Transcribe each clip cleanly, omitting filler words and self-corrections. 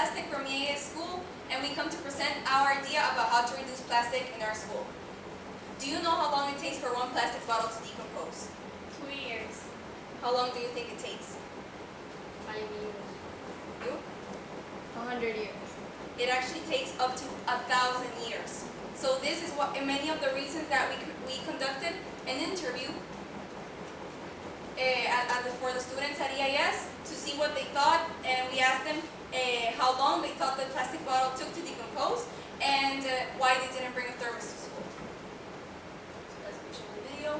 Plastic from EAS school, and we come to present our idea about how to reduce plastic in our school. Do you know how long it takes for one plastic bottle to decompose? 2 years. How long do you think it takes? 5 years. You? 100 years. It actually takes up to 1,000 years. So this is what, and many of the reasons that we conducted an interview for the students at EIS to see what they thought, and we asked them how long they thought the plastic bottle took to decompose, and why they didn't bring a thermos to school. So let's show the video.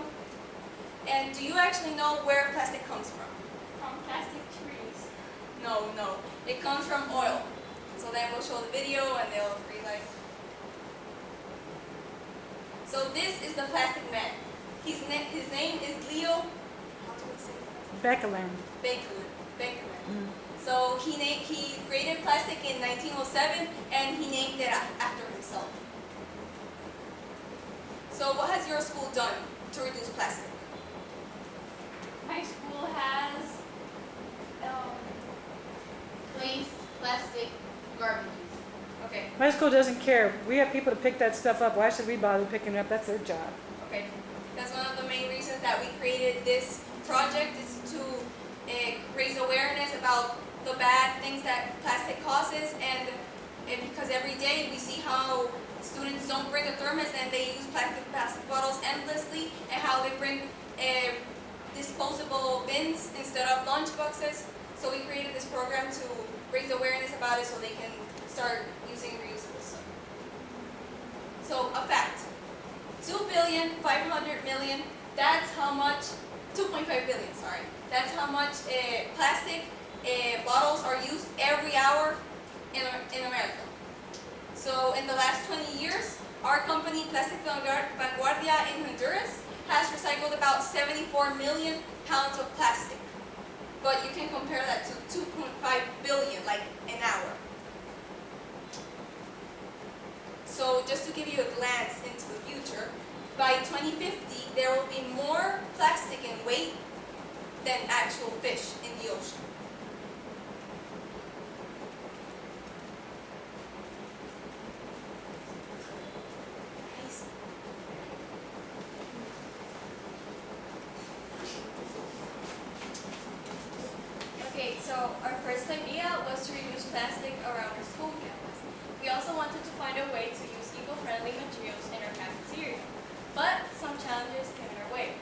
And do you actually know where plastic comes from? From plastic trees. No. It comes from oil. So then we'll show the video and they'll realize. So this is the plastic man. His name is Leo. How do we say it? Beckerland. Beckerland. So he created plastic in 1907 and he named it after himself. So what has your school done to reduce plastic? My school has placed plastic garbage. Okay. My school doesn't care. We have people to pick that stuff up. Why should we bother picking it up? That's their job. Okay. That's one of the main reasons that we created this project, is to raise awareness about the bad things that plastic causes, and because every day we see how students don't bring a thermos and they use plastic bottles endlessly, and how they bring disposable bins instead of lunch boxes. So we created this program to raise awareness about it so they can start using reusable stuff. So a fact, 2,500,000,000, that's how much, 2.5 billion, sorry. That's how much plastic bottles are used every hour in America. So in the last 20 years, our company, Plastic Vanguardia in Honduras, has recycled about 74 million pounds of plastic. But you can compare that to 2.5 billion, like an hour. So just to give you a glance into the future, by 2050, there will be more plastic in weight than actual fish in the ocean. Nice. Okay, so our first idea was to reduce plastic around our school campus. We also wanted to find a way to use eco-friendly materials in our cafeteria, but some challenges came in our way.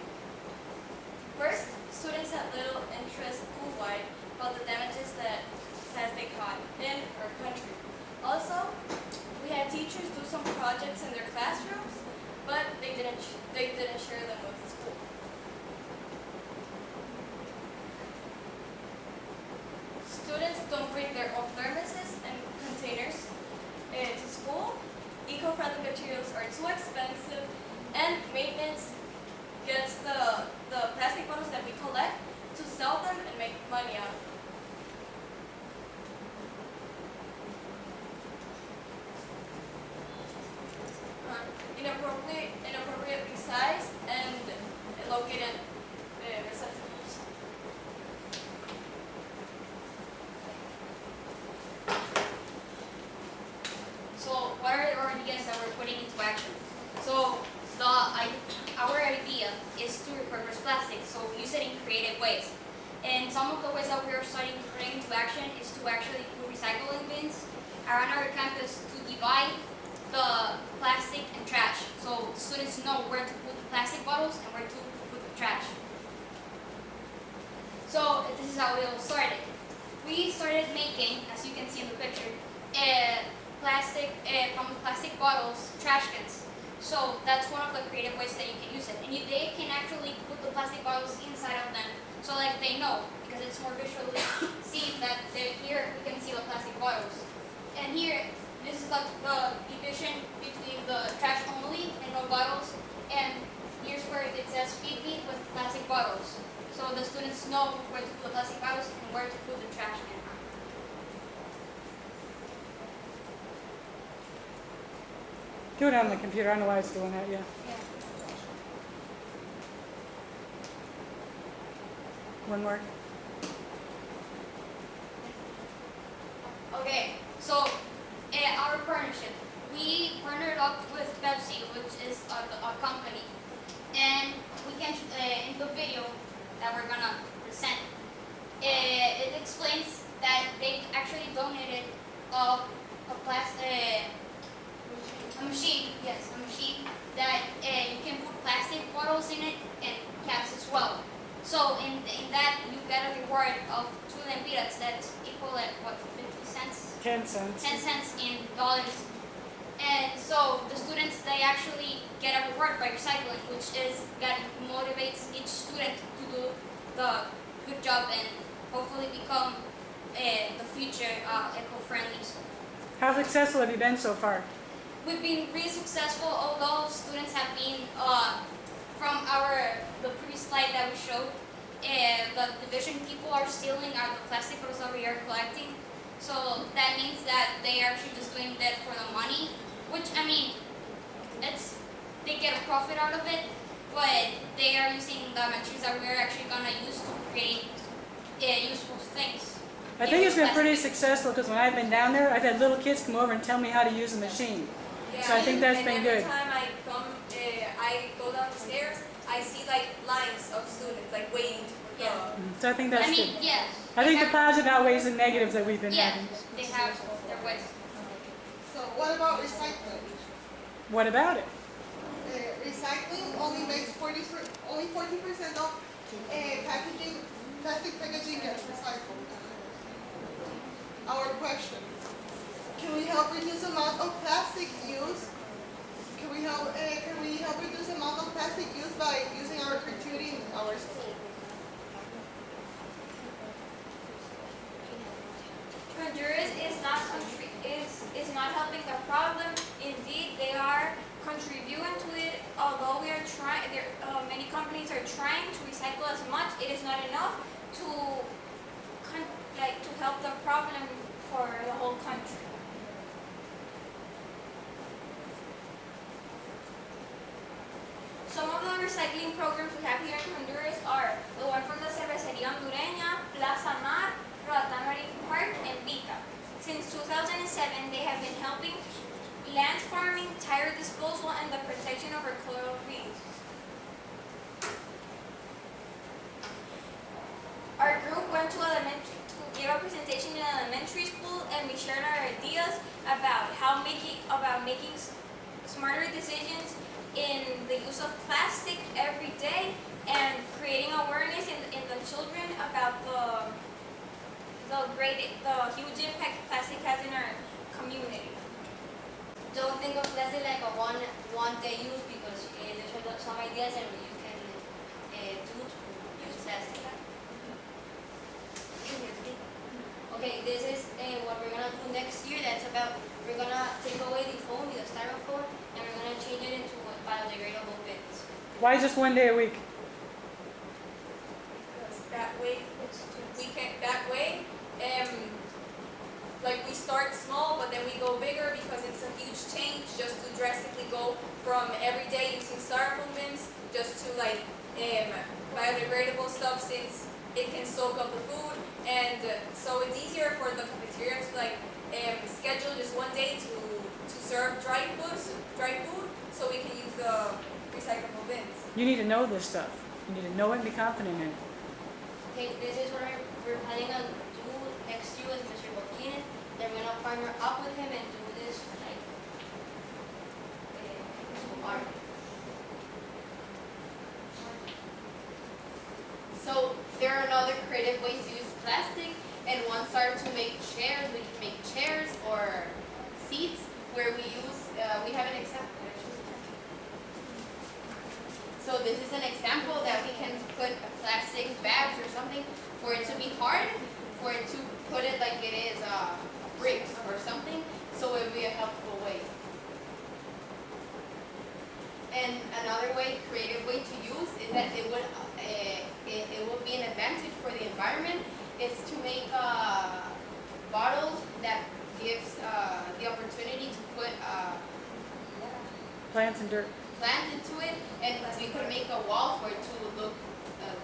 First, students had little interest school-wide about the damages that plastic caused in our country. Also, we had teachers do some projects in their classrooms, but they didn't share them with the school. Students don't bring their own thermoses and containers to school. Eco-friendly materials are too expensive, and maintenance gets the plastic bottles that we collect to sell them and make money out of them. Inappropriately sized and located receptacles. So what are our ideas that we're putting into action? So our idea is to repurpose plastic, so use it in creative ways. And some of the ways that we are starting to put into action is to actually put recycling bins around our campus to divide the plastic and trash, so students know where to put the plastic bottles and where to put the trash. So this is how we all started. We started making, as you can see in the picture, from plastic bottles, trash cans. So that's one of the creative ways that you can use it. And they can actually put the plastic bottles inside of them, so like they know, because it's more visually seen that here we can see the plastic bottles. And here, this is like the division between the trash only and no bottles. And here's where it says feed me with plastic bottles. So the students know where to put the plastic bottles and where to put the trash can. Do it on the computer. I know why it's doing that, yeah. One more. Okay, So, our partnership, we partnered up with Pepsi, which is a company, and we can in the video that we're gonna present, it explains that they actually donated a machine, yes, a machine that you can put plastic bottles in it and caps as well. So in that you get a reward of 2 lempiras. That's equal at what, 50 cents? 10 cents. 10 cents in dollars. And so the students, they actually get a reward by recycling, which is that motivates each student to do the good job and hopefully become the future eco-friendly school. How successful have you been so far? We've been really successful, although students have been, from the previous slide that we showed, the division people are stealing the plastic bottles that we are collecting. So that means that they are actually just doing that for the money, which, I mean, they get a profit out of it, but they are using the materials that we're actually going to use to create useful things. I think it's been pretty successful because when I've been down there, I've had little kids come over and tell me how to use the machine. Yeah, So I think that's and been every good. time I go down the stairs, I see like lines of students like waiting to put Yeah. So I think that's I mean, good. yeah. I think they the have- positive outweighs the negatives that we've been Yeah, having. they have their ways. So what about recycling? What about it? Recycling only makes only 40% of packaging, plastic packaging gets recycled. Our question: can we help reduce the amount of plastic use? Can we help reduce the amount of plastic used by using our creativity in our school? Honduras is not helping the problem. Indeed, they are contributing to it. Although we are trying, many companies are trying to recycle as much. It is not enough to help the problem for the whole country. Some of the recycling programs we have here in Honduras are the one from the Cervecería Hondureña, Plaza Mar, Roatán Marine Park, and Vica. Since 2007, they have been helping land farming, tire disposal, and the protection of our coral reefs. Our group went to give a presentation in elementary school, and we shared our ideas about making smarter decisions in the use of plastic every day and creating awareness in the children about the huge impact plastic has in our community. Don't think of plastic like a one-day use because there's some ideas and you can do to use plastic. Okay, this is what we're gonna do next year. We're gonna take away the foam, the styrofoam, and we're gonna change it into biodegradable bins. Why just one day a week? Because that way, like we start small, but then we go bigger because it's a huge change just to drastically go from every day using styrofoam bins just to like biodegradable stuff, since it can soak up the food, and so it's easier for the cafeteria to like schedule just one day to serve dry food, so we can use the recyclable bins. You need to know this stuff. You need to know it and be confident in it. Okay, this is what we're planning on do next year with Mr. Boquines. Then we're gonna partner up with him and do this like art. So there are other creative ways to use plastic, and one started to make chairs. We can make chairs or seats where we use, we have an example. So this is an example that we can put plastic bags or something for it to be hard, for it to put it like it is bricks or something, so it would be a helpful way. And another way, creative way to use is that it would be an advantage for the environment, is to make bottles that gives the opportunity to put Plants and dirt. plants into it, and we could make a wall for it to look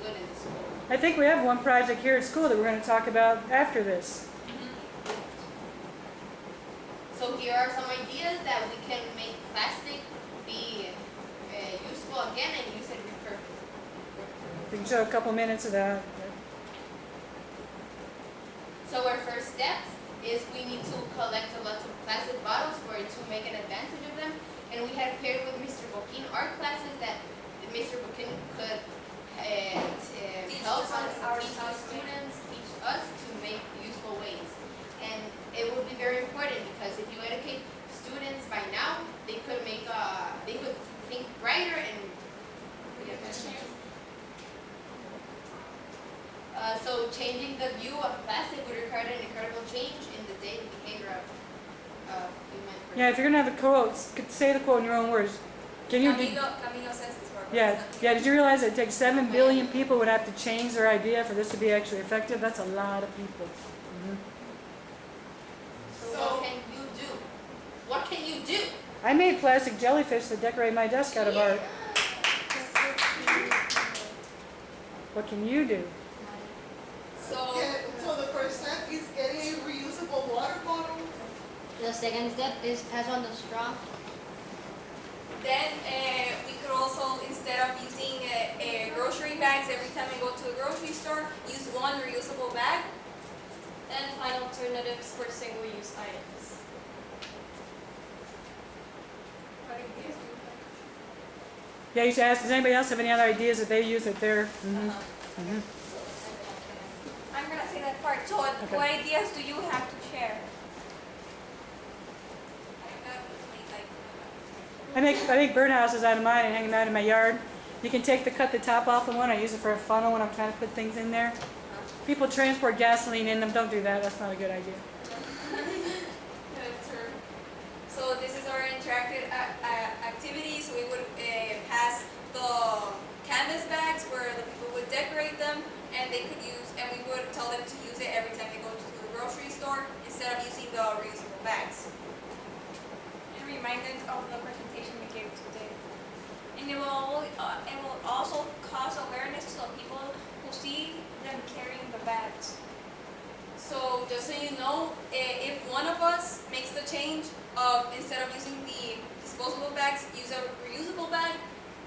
good in the school. I think we have one project here at school that we're going to talk about after this. So here are some ideas that we can make plastic be useful again and use it repurposed. We can show a couple minutes of that. So our first steps is we need to collect a lot of plastic bottles for to make an advantage of them. And we had paired with Mr. Boquin art classes that Mr. Boquin could help us, teach us students, teach us to make useful ways. And it would be very important because if you educate students by now, they could think brighter and so changing the view of plastic would require an incredible change in the daily behavior of human. Yeah, if you're gonna have a quote, say the quote in your own words. Can you? Camilo says this word. Yeah, yeah. Did you realize it takes 7 billion people would have to change their idea for this to be actually effective? That's a lot of people. So what can you do? What can you do? I made plastic jellyfish to decorate my desk out of art. What can you do? So the first step is getting a reusable water bottle. The second step is pass on the straw. Then we could also, instead of using grocery bags every time we go to a grocery store, use one reusable bag. And find alternatives for single-use items. What ideas do you have? Yeah, you should ask. Does anybody else have any other ideas that they use that they're? I'm gonna say that part. So, what ideas do you have to share? I make birdhouses out of mine and hang them out in my yard. You can cut the top off of one. I use it for a funnel when I'm trying to put things in there. People transport gasoline in them. Don't do that. That's not a good idea. That's true. So this is our interactive activities. We would pass the canvas bags where the people would decorate them, and they could use, and we would tell them to use it every time they go to the grocery store instead of using the reusable bags. And remind them of the presentation we gave today. And it will also cause awareness to the people who see them carrying the bags. So just so you know, if one of us makes the change of instead of using the disposable bags, use a reusable bag,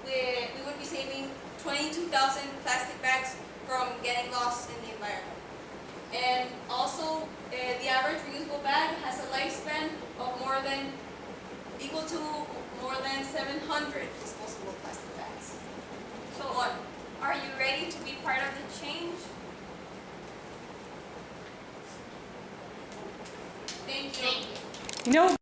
we would be saving 22,000 plastic bags from getting lost in the environment. And also, the average reusable bag has a lifespan of equal to more than 700 disposable plastic bags. So, are you ready to be part of the change? Thank you. You know.